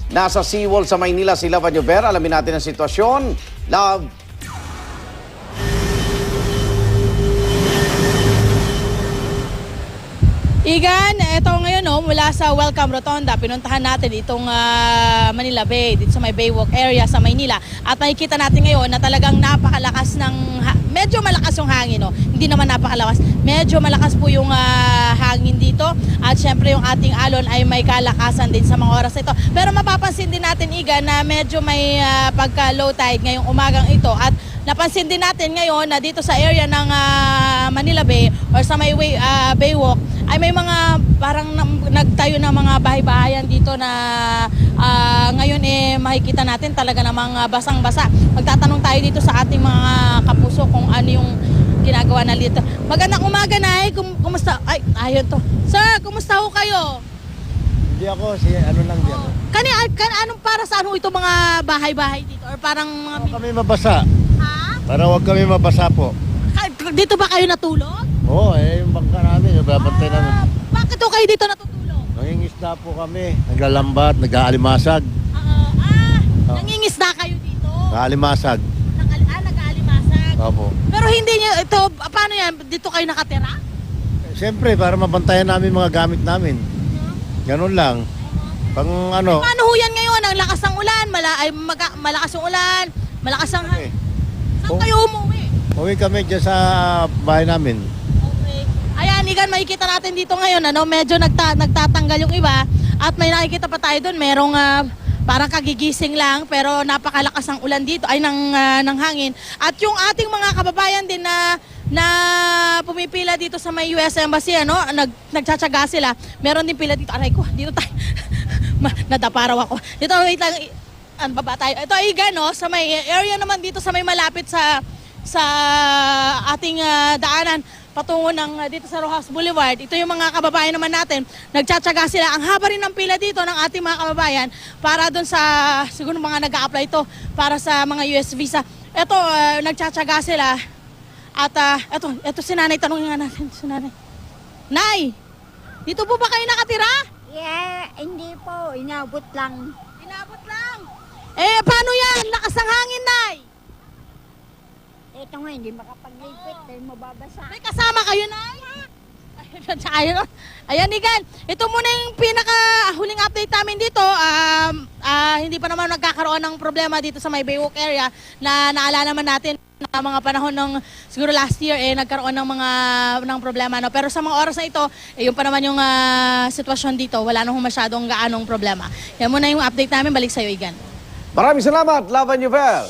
Nasa Seawall sa Maynila si Love Anyover. Alamin natin ang sitwasyon. Love. Igan, ito ngayon mula sa Welcome Rotonda, pinuntahan natin itong Manila Bay, dito sa may Baywalk area sa Maynila. At makikita natin ngayon na talagang napakalakas medyo malakas yung hangin, hindi naman napakalakas. Medyo malakas po yung hangin dito. At syempre yung ating alon ay may kalakasan din sa mga oras na ito. Pero mapapansin din natin, Igan, na medyo may pagka low tide ngayong umagang ito. At napansin din natin ngayon na dito sa area ng Manila Bay or sa may Baywalk ay may mga parang nagtayo na mga bahay-bahayan dito na ngayon makikita natin talaga namang basang-basa. Magtatanong tayo dito sa ating mga kapuso kung ano yung ginagawa na dito. Magandang umaga, Nay. Kumusta? Ay, ayun to. Sir, kumusta ho kayo? Hindi ako, lang di ako. Anong para sa ano ito mga bahay-bahay dito? Or parang mga... Huwag kami mabasa. Ha? Para huwag kami mabasa po. Dito ba kayo natulog? Oo, yung bangka namin, yung babantay namin. Bakit ho kayo dito natutulog? Nangingisda po kami, naglalambat, nag-aalimasag. Nangingisda kayo dito? Nag-aalimasag. Nag-aalimasag. Opo. Pero hindi nyo, ito, paano yan? Dito kayo nakatira? Siyempre, para mabantayan namin mga gamit namin. Ganun lang. Pang ano, Paano ho yan ngayon? Ang lakas ng ulan, malakas yung ulan, malakas ang hangin. Saan Oh. kayo umuwi? uwi kami dyan sa bahay namin. Okay. Ayan, Igan, makikita natin dito ngayon, medyo nagtatanggal yung iba. At may nakikita pa tayo doon, merong parang kagigising lang, pero napakalakas ng ulan dito, ay ng hangin. At yung ating mga kababayan din na pumipila dito sa may US Embassy, nagtsatsaga sila. Meron din pila dito. Aray ko, dito tayo. Nadapa raw ako. Dito, wait lang. Ano ba tayo? Ito, Igan, sa may area naman dito sa may malapit sa ating daanan patungo ng dito sa Rojas Boulevard. Ito yung mga kababayan naman natin. Nagtsatsaga sila. Ang haba rin ng pila dito ng ating mga kababayan para doon sa, siguro mga nag-a-apply ito para sa mga US visa. Ito, nagtsatsaga sila. At ito si Nanay, tanongin nga natin si Nanay. Nay, dito po ba kayo nakatira? Yeah, hindi po. Inabot lang. Inabot lang. Paano yan? Lakas ng hangin, Nay. Ito nga, hindi makapaglipit. Dahil mababasa. May kasama kayo, Nay? Ayan, Igan. Ito muna yung pinaka-huling update namin dito. Hindi pa naman nagkakaroon ng problema dito sa may Baywalk area na naalala naman natin na mga panahon ng siguro last year nagkaroon ng problema, Pero sa mga oras na ito, yung pa naman yung sitwasyon dito, wala nang masyadong gaanong problema. Yan muna yung update namin. Balik sa'yo, Igan. Maraming salamat, Love Anyover.